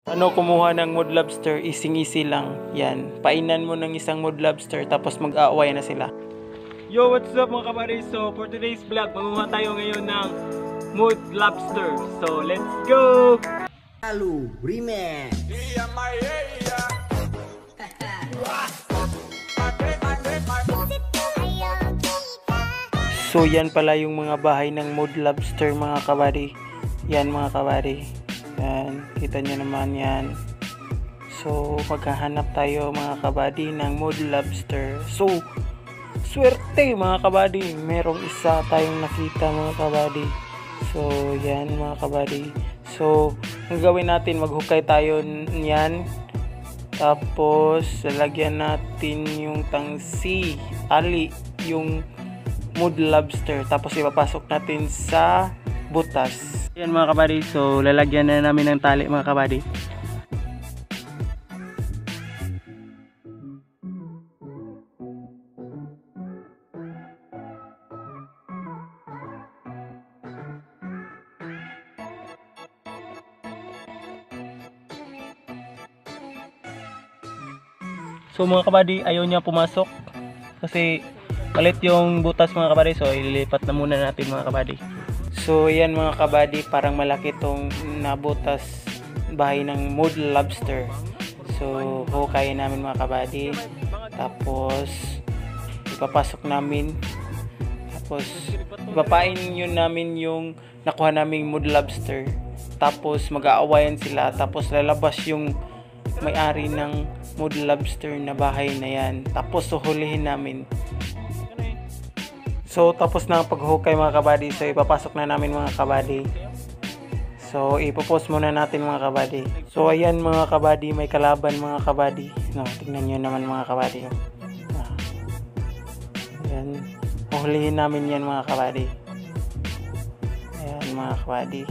Kumuha ng mood lobster, easy lang. Yan, painan mo ng isang mood lobster tapos mag-aaway na sila. Yo, what's up mga kabady? So, for today's vlog, manguha tayo ngayon ng mood lobster. So, let's go! Halo, remix. So, yan pala yung mga bahay ng mood lobster mga kabady. Yan mga kabady. Yan, kita nyo naman yan. So, maghahanap tayo mga kabady ng mood lobster. So, swerte mga kabady. Merong isa tayong nakita mga kabady. So, yan mga kabady. So, ang gawin natin, maghukay tayo niyan. Tapos, lalagyan natin yung tangsi, ali, yung mood lobster. Tapos, ipapasok natin sa butas. Yan mga kabady. So, lalagyan na namin ng tali mga kabady. So mga kabady, ayaw niya pumasok kasi palit yung butas mga kabady. So ililipat na muna natin mga kabady. So yan mga kabady, parang malaki tong nabutas bahay ng mood lobster. So hukayin namin mga kabady. Tapos ipapasok namin. Tapos ipapain yun namin yung nakuha naming mood lobster. Tapos mag-aawayan sila. Tapos lalabas yung may-ari ng mood lobster na bahay na yan. Tapos suhulihin namin. So tapos na ang paghukay mga kabady. So ipapasok na namin mga kabady. So ipopost muna natin mga kabady. So ayan mga kabady, may kalaban mga kabady. No, tingnan nyo naman mga kabady. Ayan. Huhulihin namin yan mga kabady. Ayan mga kabady.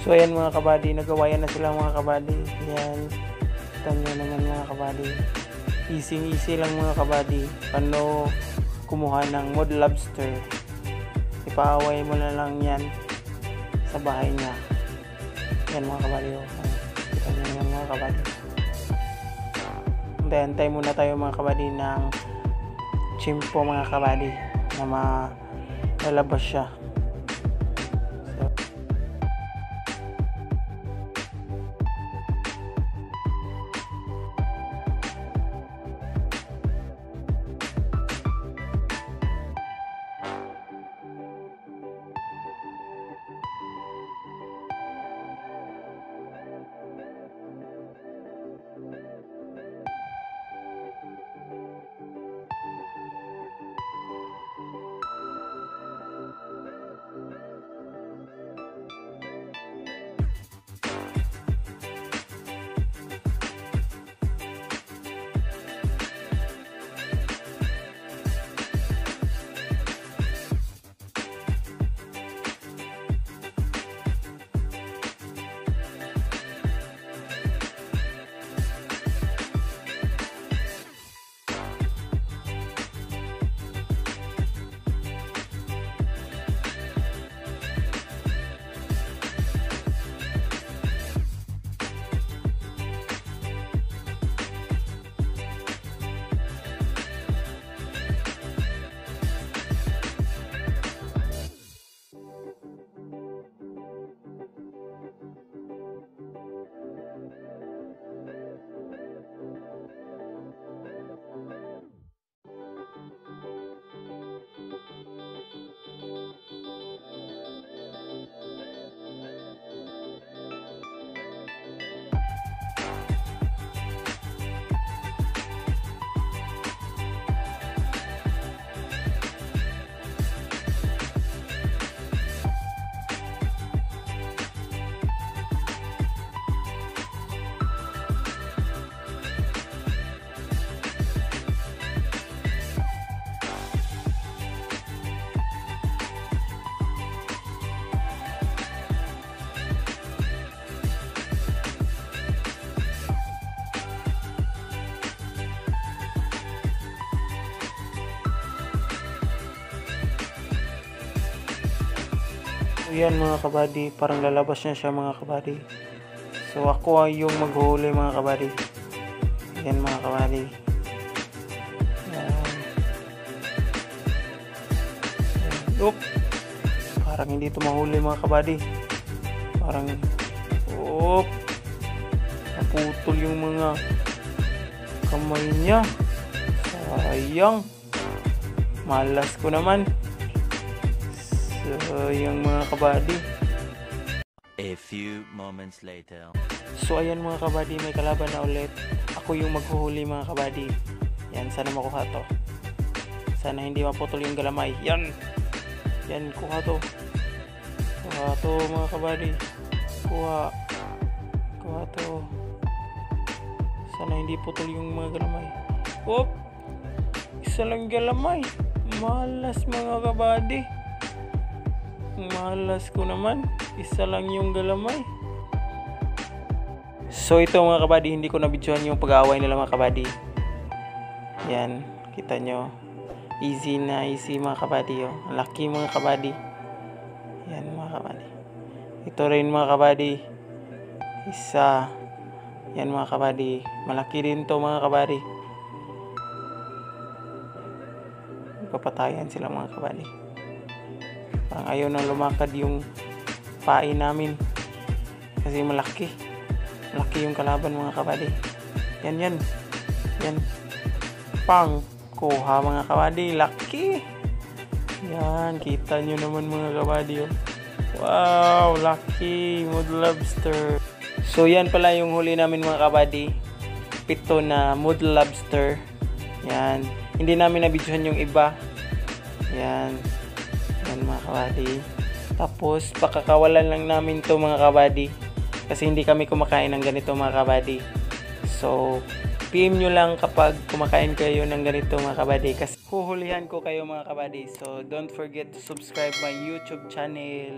So ayan mga kabady, nagawayan na sila mga kabady. Ayan, kita nyo naman mga kabady. Easy lang mga kabady. Paano kumuha ng mood lobster? Ipaaway mo na lang yan sa bahay niya. Yan mga kabady. Kita nyo naman mga kabady. Antay muna tayo mga kabady ng chimpo mga kabady na malalabas siya. yan mga kabady, parang lalabas na siya mga kabady. So ako ay yung maghuli mga kabady. Yan mga kabady. Yan. Oop. Parang hindi ito mahuli mga kabady. Parang oop. Naputol yung mga kamay niya. Sayang. Malas ko naman. Sayang mga kabady. A few moments later. So ayan mga kabady, may kalaban na ulit. Ako yung maghuhuli mga kabady. Yan, sana makuha to. Sana hindi maputol yung galamay. Yan. Yan, kuha to. Kuha to mga kabady. Kuha. Kuha to. Sana hindi putol yung mga galamay. Oop. Isa lang galamay. Malas mga kabady. Malas ko naman. Isa lang yung galamay. So ito mga kabady, hindi ko nabidyohan yung pag-aaway nila mga kabady. Yan, kita nyo. Easy na easy mga kabady. Oh. Laki mga kabady. Yan mga kabady. Ito rin mga kabady. Isa. Yan mga kabady. Malaki rin to mga kabady. Papatayan sila mga kabady. Parang ayaw na lumakad yung pain namin. Kasi malaki. Malaki yung kalaban mga kabady. Yan yan. Yan. Pang. Kuha mga kabady. Laki. Yan. Kita nyo naman mga kabady. Oh. Wow. Laki. Mud lobster. So yan pala yung huli namin mga kabady. 7 na mud lobster. Yan. Hindi namin nabidyohan yung iba. Yan. Yan mga kabady. Tapos pakakawalan lang namin to mga kabady. Kasi hindi kami kumakain ng ganito mga kabady. So PM nyo lang kapag kumakain kayo ng ganito mga kabady. Kasi huhulihan ko kayo mga kabady. So don't forget to subscribe my YouTube channel.